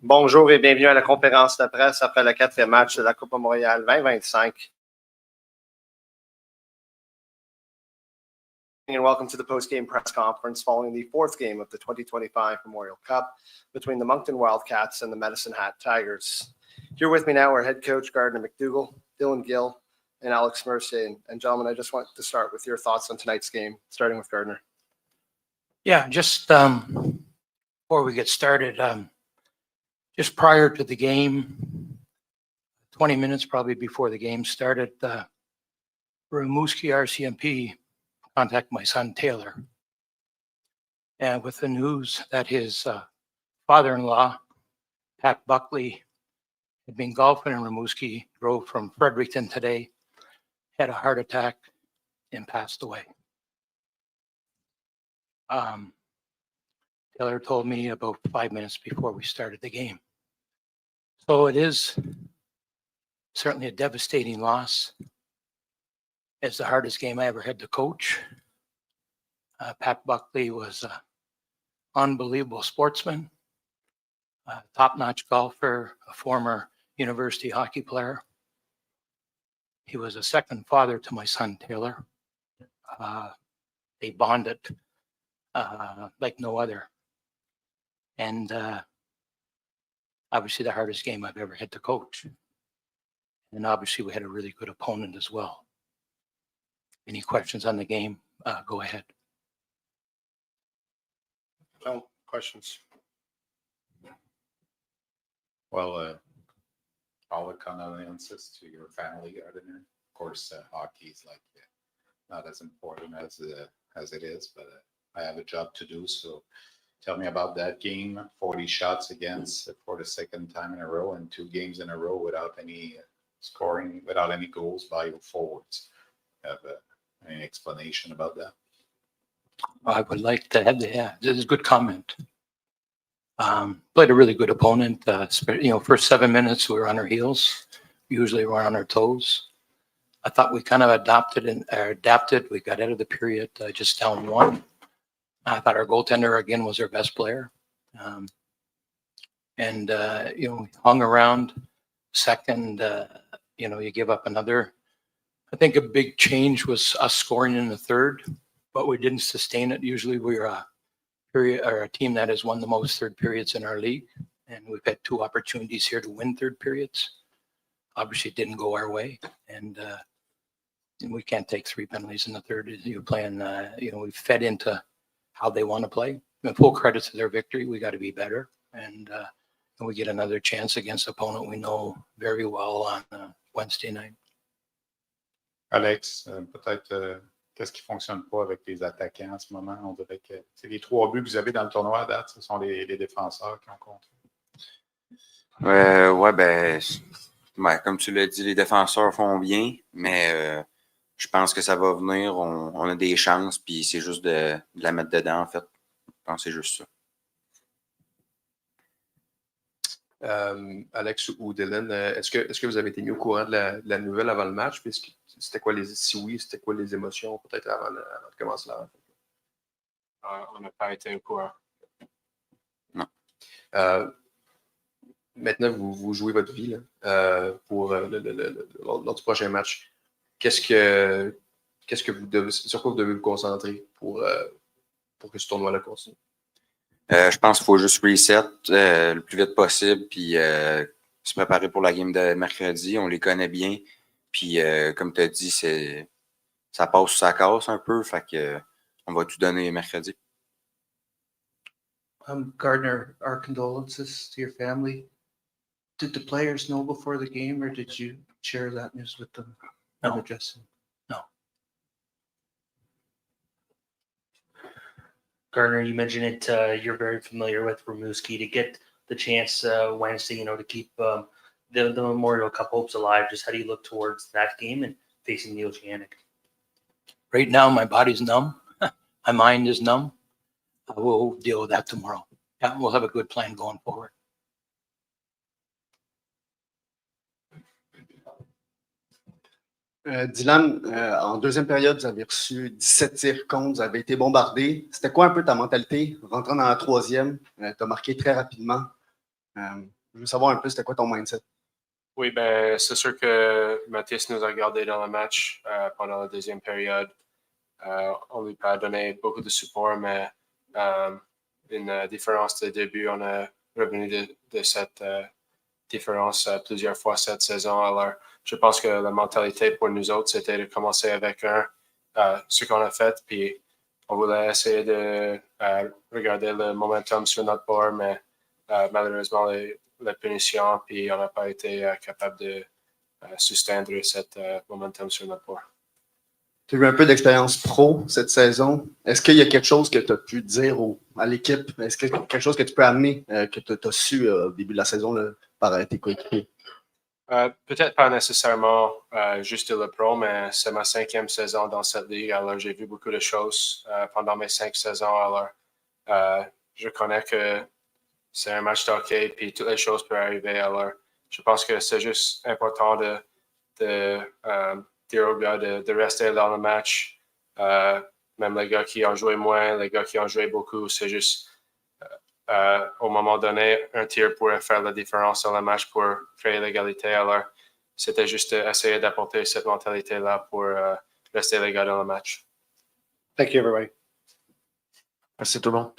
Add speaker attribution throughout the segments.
Speaker 1: Bonjour et bienvenue à la conférence de presse après le 4e match de la Coupe Montréal 2025. And welcome to the post-game press conference following the 4th game of the 2025 Memorial Cup between the Moncton Wildcats and the Medicine Hat Tigers. Here with me now are head coach Gardner McDougall, Dylan Gill, and Alex Mercier. And gentlemen, I just want to start with your thoughts on tonight's game, starting with Gardner.
Speaker 2: Yeah, just before we get started, just prior to the game, 20 minutes probably before the game started, Rimouski RCMP contacted my son Taylor, and with the news that his father-in-law, Pat Buckley, had been golfing in Rimouski, drove from Fredericton today, had a heart attack, and passed away. Taylor told me about 5 minutes before we started the game. So it is certainly a devastating loss. It's the hardest game I ever had to coach. Pat Buckley was an unbelievable sportsman, a top-notch golfer, a former university hockey player. He was a second father to my son, Taylor. They bonded like no other. And obviously the hardest game I've ever had to coach. And obviously we had a really good opponent as well. Any questions on the game? Go ahead.
Speaker 1: No questions.
Speaker 3: Well, all the condolences to your family, Gardner. Of course, hockey is like not as important as it is, but I have a job to do. So tell me about that game. 40 shots against for the second time in a row, and 2 games in a row without any scoring, without any goals by your forwards. Have any explanation about that?
Speaker 2: I would like to have this is a good comment. Played a really good opponent. First 7 minutes we were on our heels. Usually we're on our toes. I thought we kind of adapted. We got out of the period just down 1. I thought our goaltender again was our best player. Hung around second. You give up another. I think a big change was us scoring in the third, but we didn't sustain it. Usually we're a team that has won the most third periods in our league, and we've had 2 opportunities here to win third periods. Obviously it didn't go our way, and we can't take 3 penalties in the third. You're playing, we fed into how they want to play. And full credit to their victory. We got to be better, and we get another chance against an opponent we know very well on Wednesday night.
Speaker 3: Alex, peut-être qu'est-ce qui ne fonctionne pas avec les attaquants en ce moment? On dirait que c'est les 3 buts que vous avez dans le tournoi à date, ce sont les défenseurs qui ont compté.
Speaker 4: Comme tu l'as dit, les défenseurs font bien, mais je pense que ça va venir. On a des chances, puis c'est juste de la mettre dedans, en fait. Je pense que c'est juste ça.
Speaker 5: Alex ou Dylan, est-ce que vous avez été mis au courant de la nouvelle avant le match? Puis si oui, c'était quoi les émotions peut-être avant de commencer la rencontre?
Speaker 6: On n'a pas été au courant.
Speaker 4: Non.
Speaker 5: Maintenant, vous jouez votre vie là, pour lors du prochain match. Sur quoi vous devez vous concentrer pour que ce tournoi-là continue?
Speaker 4: Je pense qu'il faut juste reset le plus vite possible, puis se préparer pour la game de mercredi. On les connaît bien, puis comme tu as dit, ça passe ou ça casse un peu, fait que on va tout donner mercredi.
Speaker 7: Gardner, our condolences to your family. Did the players know before the game, or did you share that news with them?
Speaker 2: No.
Speaker 7: No.
Speaker 6: Gardner, you mentioned it. You're very familiar with Rimouski. To get the chance Wednesday, to keep the Memorial Cup hopes alive. Just how do you look towards that game and facing the Oceanic?
Speaker 2: Right now, my body's numb. My mind is numb. We'll deal with that tomorrow. Yeah, we'll have a good plan going forward.
Speaker 8: Dylan, en deuxième période, vous avez reçu 17 tirs contre, vous avez été bombardé. C'était quoi un peu ta mentalité? Rentrant dans la troisième, tu as marqué très rapidement. Je veux savoir un peu, c'était quoi ton mindset?
Speaker 9: Oui, ben, c'est sûr que Mathis nous a gardés dans le match pendant la deuxième période. On lui a donné beaucoup de support, mais une différence de début, on a revenu de cette différence plusieurs fois cette saison. Alors, je pense que la mentalité pour nous autres, c'était de commencer avec ce qu'on a fait, puis on voulait essayer de regarder le momentum sur notre bord, mais malheureusement, les punitions, puis on n'a pas été capable de sustaindre cette momentum sur notre bord.
Speaker 8: Tu as eu un peu d'expérience pro cette saison. Est-ce qu'il y a quelque chose que tu as pu dire à l'équipe? Est-ce qu'il y a quelque chose que tu peux amener que tu as su au début de la saison là, par tes coéquipiers?
Speaker 9: Peut-être pas nécessairement juste le pro, mais c'est ma 5e saison dans cette ligue. Alors, j'ai vu beaucoup de choses pendant mes 5 saisons. Alors, je connais que c'est un match de hockey, puis toutes les choses peuvent arriver. Alors, je pense que c'est juste important de dire aux gars de rester dans le match. Même les gars qui ont joué moins, les gars qui ont joué beaucoup, c'est juste au moment donné, un tir pourrait faire la différence dans le match pour créer l'égalité. Alors, c'était juste essayer d'apporter cette mentalité-là pour rester les gars dans le match.
Speaker 1: Thank you, everybody.
Speaker 5: Merci tout le monde.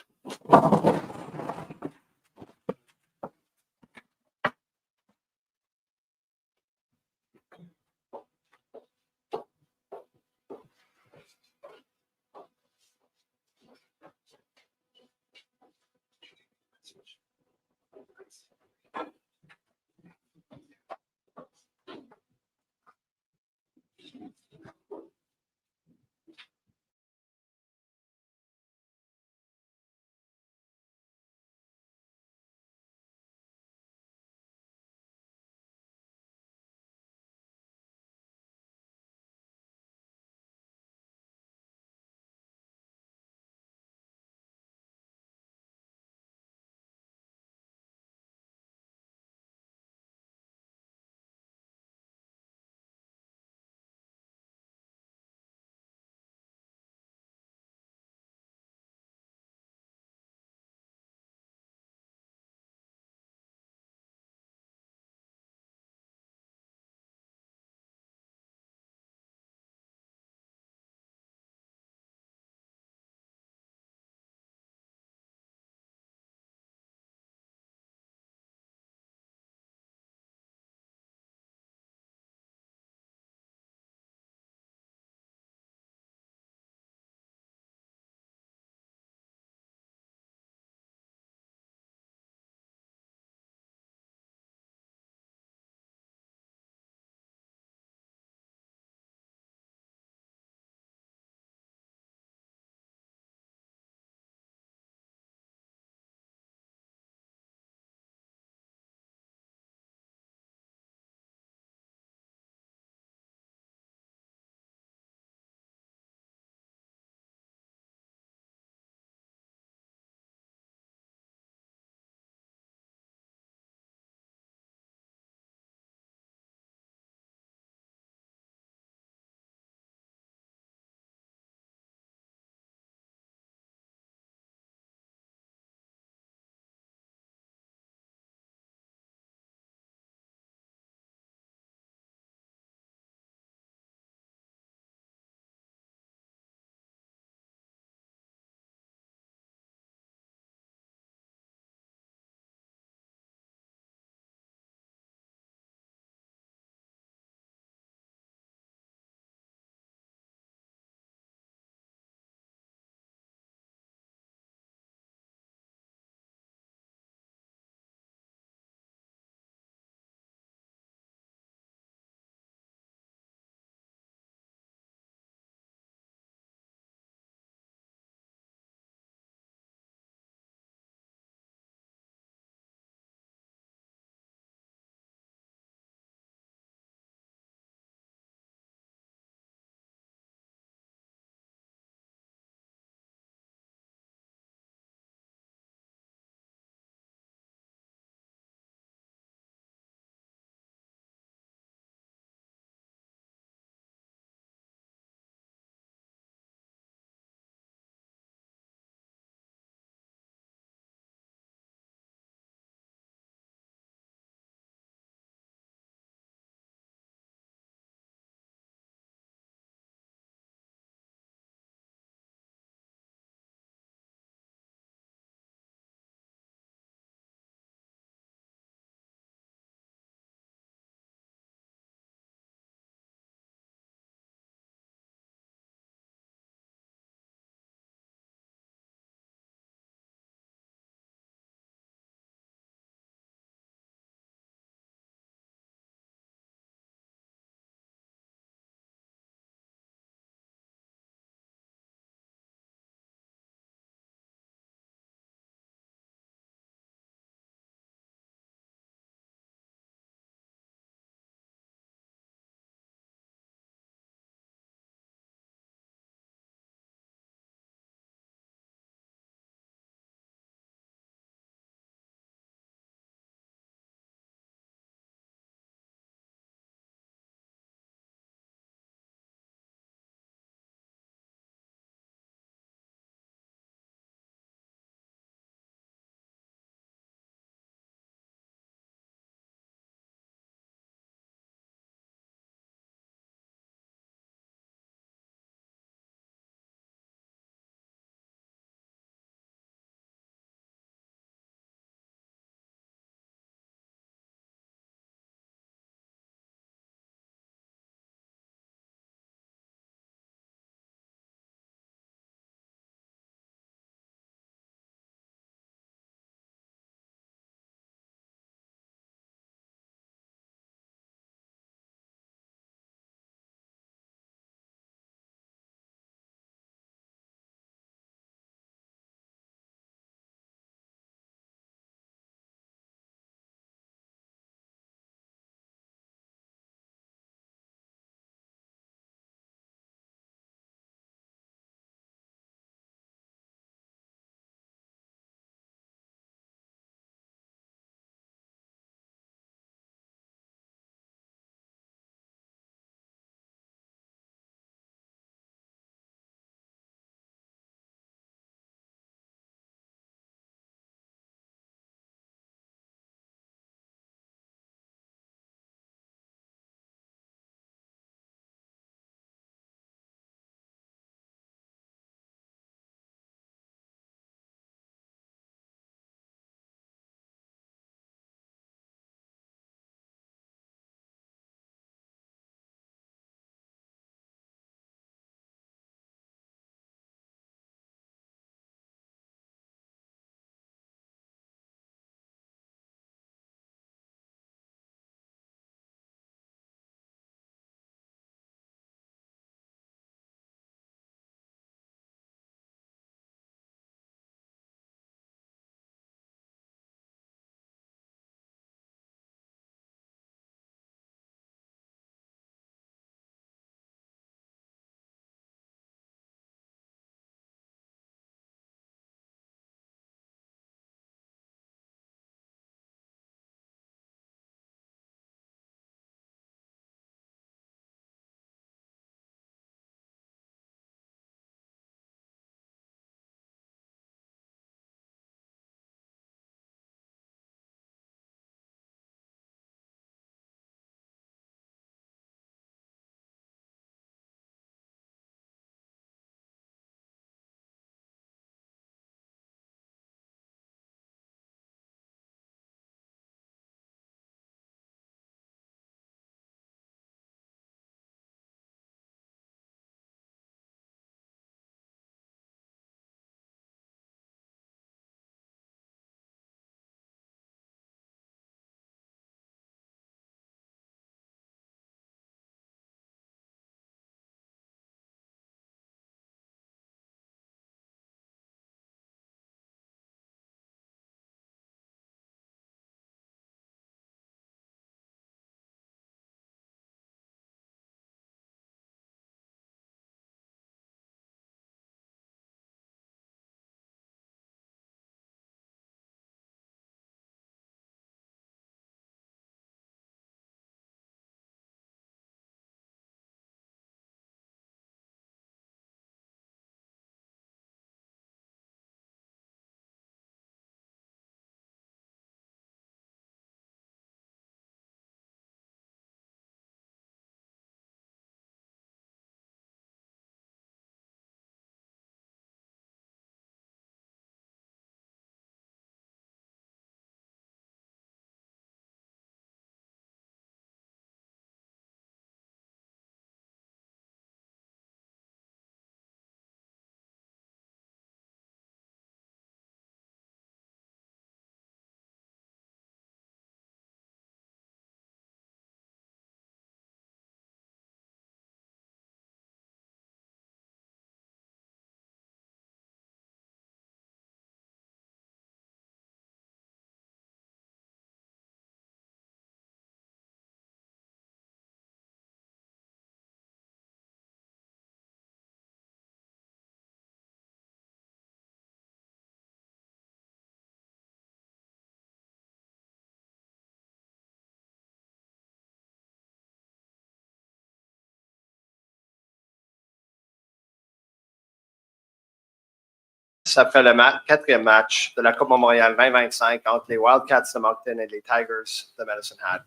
Speaker 1: Presse après le quatrième match de la Coupe Montréal 2025 entre les Wildcats de Moncton et les Tigers de Medicine Hat.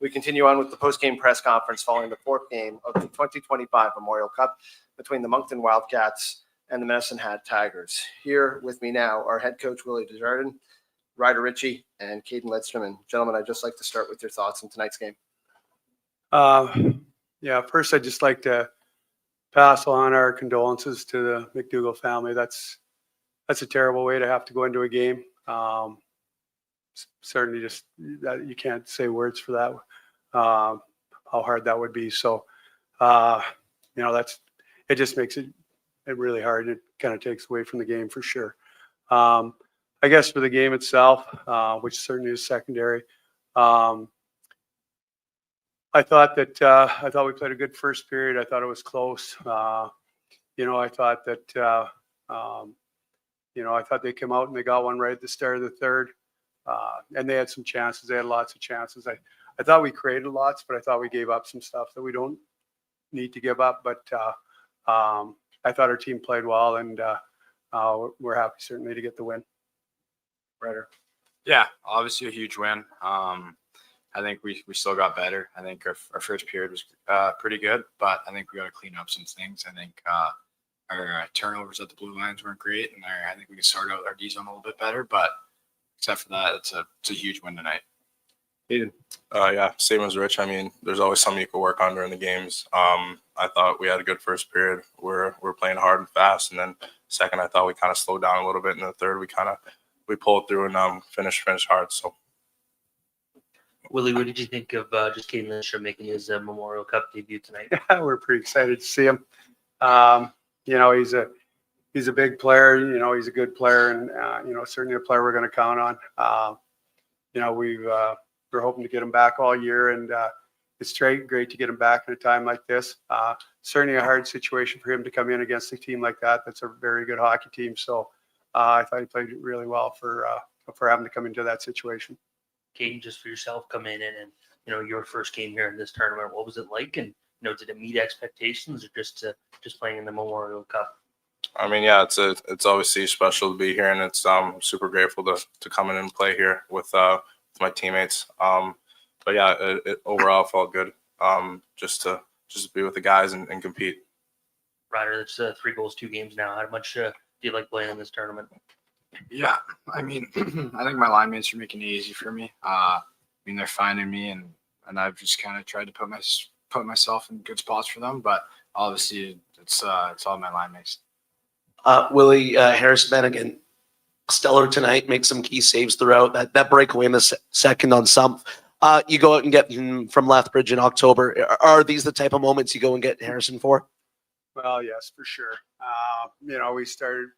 Speaker 1: We continue on with the post-game press conference following the fourth game of the 2025 Memorial Cup between the Moncton Wildcats and the Medicine Hat Tigers. Here with me now are head coach Willie Desjardins, Ryder Ritchie, and Caden Lidstrom. And gentlemen, I'd just like to start with your thoughts on tonight's game.
Speaker 10: First I'd just like to pass on our condolences to the McDougall family. That's a terrible way to have to go into a game. Certainly just that you can't say words for that, how hard that would be. So, it just makes it really hard. It kind of takes away from the game for sure. I guess for the game itself, which certainly is secondary, I thought we played a good first period. I thought it was close. I thought that I thought they came out and they got one right at the start of the third, and they had some chances. They had lots of chances. I thought we created lots, but I thought we gave up some stuff that we don't need to give up. But I thought our team played well, and we're happy certainly to get the win. Ryder.
Speaker 11: Yeah, obviously a huge win. I think we still got better. I think our first period was pretty good, but I think we got to clean up some things. I think our turnovers at the blue lines weren't great, and I think we could sort out our D zone a little bit better. But except for that, it's a huge win tonight.
Speaker 9: Yeah, same as Rich. I mean, there's always something you could work on during the games. I thought we had a good first period. We're playing hard and fast, and then second, I thought we kind of slowed down a little bit. In the third, we pulled through and finished hard. So.
Speaker 6: Willie, what did you think of just Caden Lidstrom making his Memorial Cup debut tonight?
Speaker 10: We're pretty excited to see him. He's a big player. He's a good player, and certainly a player we're going to count on. We're hoping to get him back all year, and it's great to get him back in a time like this. Certainly a hard situation for him to come in against a team like that. That's a very good hockey team. So I thought he played really well for having to come into that situation.
Speaker 6: Caden, just for yourself, come in and your first game here in this tournament. What was it like? And did it meet expectations, or just playing in the Memorial Cup?
Speaker 9: I mean, yeah, it's obviously special to be here, and it's super grateful to come in and play here with my teammates. But yeah, it overall felt good. Just to be with the guys and compete.
Speaker 6: Ryder, that's 3 goals, 2 games now. How much do you like playing in this tournament?
Speaker 11: Yeah, I mean, I think my line mates are making it easy for me. They're finding me, and I've just kind of tried to put myself in good spots for them. But obviously, it's all my line mates.
Speaker 12: Willie, Harris Bennigan, stellar tonight. Make some key saves throughout. That breakaway in the second on Sumpf. You go out and get him from Lethbridge in October. Are these the type of moments you go and get Harrison for?
Speaker 10: Well, yes, for sure. We started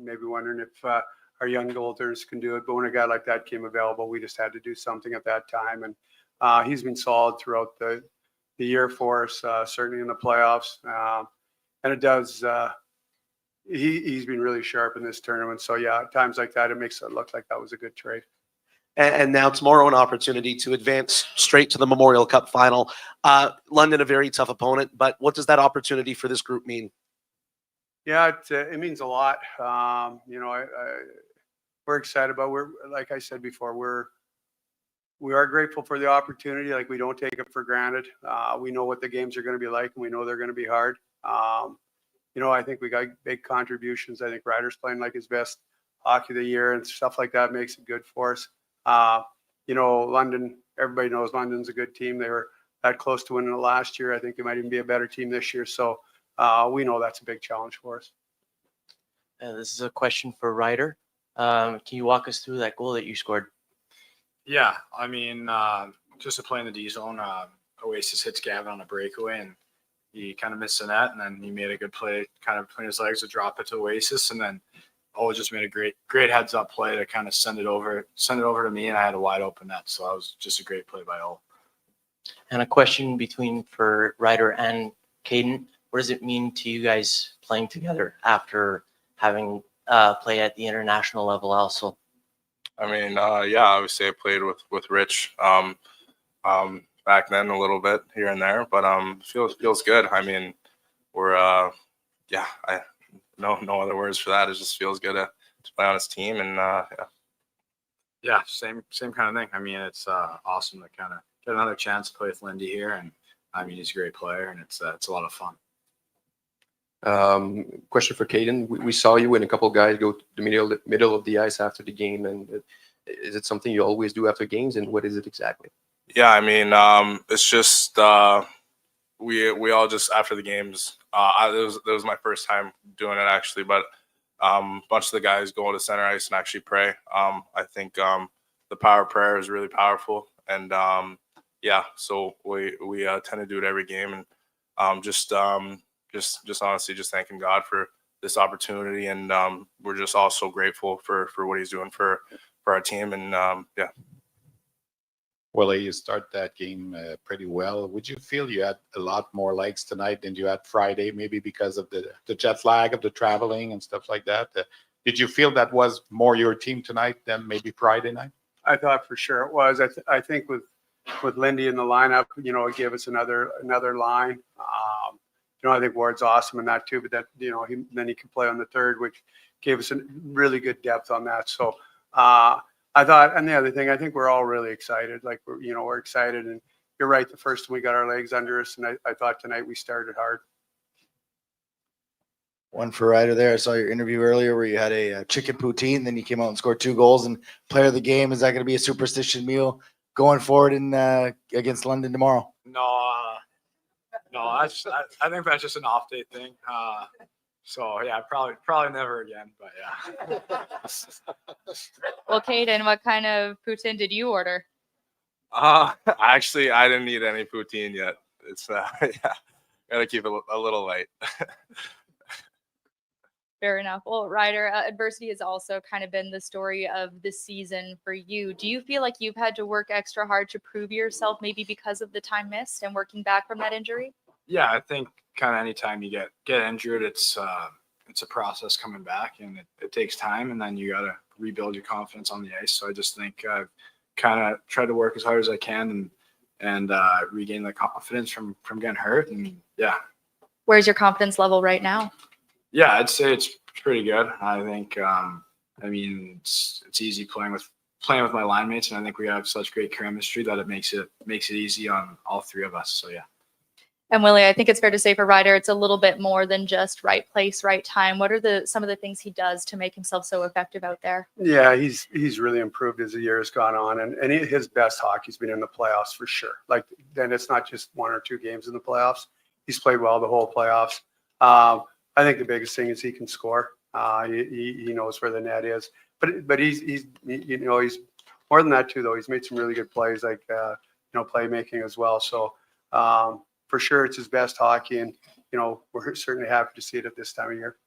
Speaker 10: maybe wondering if our young goaltenders can do it, but when a guy like that came available, we just had to do something at that time. And he's been solid throughout the year for us, certainly in the playoffs. And it does. He's been really sharp in this tournament. So yeah, at times like that, it makes it look like that was a good trade.
Speaker 12: And now tomorrow, an opportunity to advance straight to the Memorial Cup final. London, a very tough opponent, but what does that opportunity for this group mean?
Speaker 10: Yeah, it means a lot. We're excited about. Like I said before, we are grateful for the opportunity. Like, we don't take it for granted. We know what the games are going to be like, and we know they're going to be hard. I think we got big contributions. I think Ryder's playing like his best hockey of the year, and stuff like that makes it good for us. London, everybody knows London's a good team. They were that close to winning it last year. I think they might even be a better team this year. So we know that's a big challenge for us.
Speaker 13: This is a question for Ryder. Can you walk us through that goal that you scored?
Speaker 11: Yeah, I mean, just to play in the D zone, Oasis hits Gavin on a breakaway, and he kind of missed the net, and then he made a good play kind of between his legs to drop it to Oasis, and then just made a great heads up play to kind of send it over to me, and I had a wide open net. So that was just a great play by O.
Speaker 13: And a question for Ryder and Caden. What does it mean to you guys playing together after having play at the international level also?
Speaker 9: I mean, yeah, obviously I played with Rich back then a little bit here and there, but feels good. I mean, we're
Speaker 14: no other words for that. It just feels good to play on his team, and
Speaker 11: Yeah, same kind of thing. I mean, it's awesome to kind of get another chance to play with Lindy here, and I mean, he's a great player, and it's a lot of fun.
Speaker 5: Question for Caden. We saw you and a couple guys go to the middle of the ice after the game, and is it something you always do after games, and what is it exactly?
Speaker 14: Yeah, I mean, it's just we all just after the games. It was my first time doing it actually, but a bunch of the guys go to center ice and actually pray. I think the power of prayer is really powerful, and yeah, so we tend to do it every game, and just honestly just thanking God for this opportunity, and we're just all so grateful for what he's doing for our team, and yeah.
Speaker 3: Willie, you start that game pretty well. Would you feel you had a lot more legs tonight than you had Friday, maybe because of the jet lag of the traveling and stuff like that? Did you feel that was more your team tonight than maybe Friday night?
Speaker 10: I thought for sure it was. I think with Lindy in the lineup, it gave us another line. I think Ward's awesome in that too, but that, then he can play on the third, which gave us a really good depth on that. So I thought, and the other thing, I think we're all really excited. Like, we're excited, and you're right. The first time we got our legs under us, and I thought tonight we started hard.
Speaker 15: One for Ryder there. I saw your interview earlier where you had a chicken poutine, then you came out and scored 2 goals and player of the game. Is that going to be a superstition meal going forward in against London tomorrow?
Speaker 11: No, I think that's just an off day thing. So yeah, probably never again. But yeah.
Speaker 16: Well, Caden, what kind of poutine did you order?
Speaker 14: Actually, I didn't eat any poutine yet. It's yeah, gotta keep it a little light.
Speaker 16: Fair enough. Well, Ryder, adversity has also kind of been the story of the season for you. Do you feel like you've had to work extra hard to prove yourself, maybe because of the time missed and working back from that injury?
Speaker 11: Yeah, I think kind of anytime you get injured, it's a process coming back, and it takes time, and then you got to rebuild your confidence on the ice. So I just think I've kind of tried to work as hard as I can and regain the confidence from getting hurt. And yeah.
Speaker 16: Where's your confidence level right now?
Speaker 11: Yeah, I'd say it's pretty good. I think, it's easy playing with my line mates, and I think we have such great chemistry that it makes it easy on all 3 of us. So yeah.
Speaker 16: And Willie, I think it's fair to say for Ryder, it's a little bit more than just right place, right time. What are some of the things he does to make himself so effective out there?
Speaker 10: Yeah, he's really improved as the year has gone on, and his best hockey's been in the playoffs for sure. Like, then it's not just 1 or 2 games in the playoffs. He's played well the whole playoffs. I think the biggest thing is he can score. He knows where the net is, but he's more than that too, though. He's made some really good plays, like playmaking as well. So for sure, it's his best hockey, and we're certainly happy to see it at this time of year.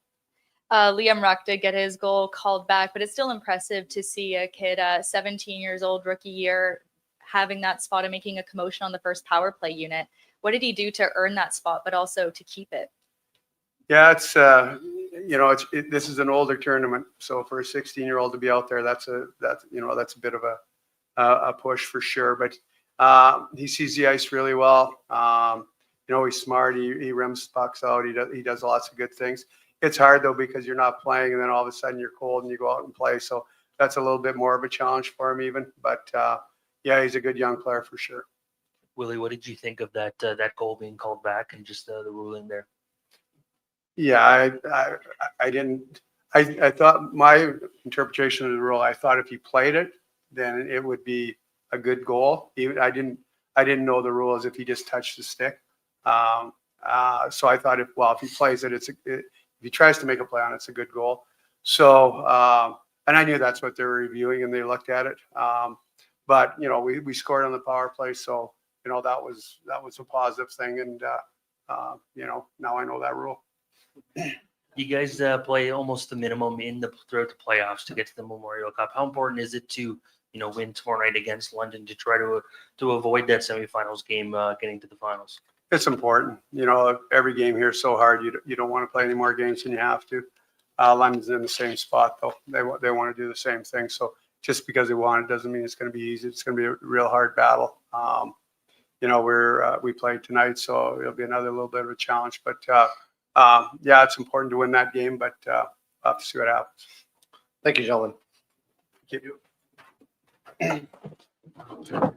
Speaker 16: Liam Ruck did get his goal called back, but it's still impressive to see a kid, 17 years old, rookie year, having that spot and making a commotion on the first power play unit. What did he do to earn that spot, but also to keep it?
Speaker 10: Yeah, it's this is an older tournament, so for a 16-year-old to be out there, that's a bit of a push for sure. But he sees the ice really well. He's smart. He rims pucks out. He does lots of good things. It's hard though because you're not playing, and then all of a sudden you're cold and you go out and play. So that's a little bit more of a challenge for him even. But yeah, he's a good young player for sure.
Speaker 6: Willie, what did you think of that goal being called back and just the ruling there?
Speaker 10: Yeah, I didn't. I thought my interpretation of the rule. I thought if he played it, then it would be a good goal. I didn't know the rules if he just touched the stick. So I thought if he plays it, if he tries to make a play on it, it's a good goal. So and I knew that's what they were reviewing, and they looked at it. But we scored on the power play, so that was a positive thing, and now I know that rule.
Speaker 6: You guys play almost the minimum throughout the playoffs to get to the Memorial Cup. How important is it to win tomorrow night against London to try to avoid that semifinals game getting to the finals?
Speaker 10: It's important. Every game here is so hard. You don't want to play any more games than you have to. London's in the same spot though. They want to do the same thing. So just because they want it doesn't mean it's going to be easy. It's going to be a real hard battle. We played tonight, so it'll be another little bit of a challenge. But yeah, it's important to win that game, but we'll have to see what happens.
Speaker 1: Thank you, gentlemen.
Speaker 10: Thank you.